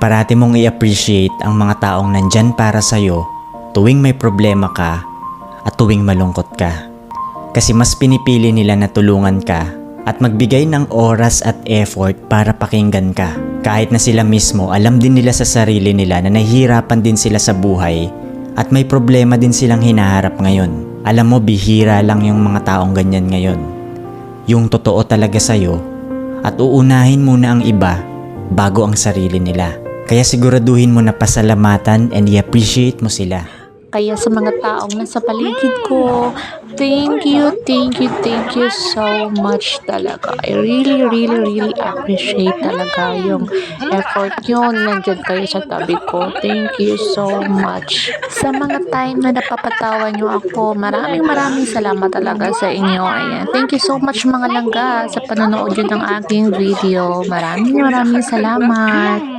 parati mong i-appreciate ang mga taong nandyan para sa'yo tuwing may problema ka at tuwing malungkot ka. Kasi mas pinipili nila na tulungan ka at magbigay ng oras at effort para pakinggan ka. Kahit na sila mismo, alam din nila sa sarili nila na nahihirapan din sila sa buhay at may problema din silang hinaharap ngayon. Alam mo, bihira lang yung mga taong ganyan ngayon. Yung totoo talaga sa'yo at uunahin muna ang iba bago ang sarili nila. Kaya siguraduhin mo na pasalamatan and i-appreciate mo sila. Kaya sa mga taong nasa paligid ko, thank you so much talaga. I really appreciate talaga yung effort nyo. Nandyan kayo sa tabi ko. Thank you so much. Sa mga time na napapatawa nyo ako, maraming salamat talaga sa inyo. Ayan. Thank you so much mga langga sa panonood yun ng aking video. Maraming salamat.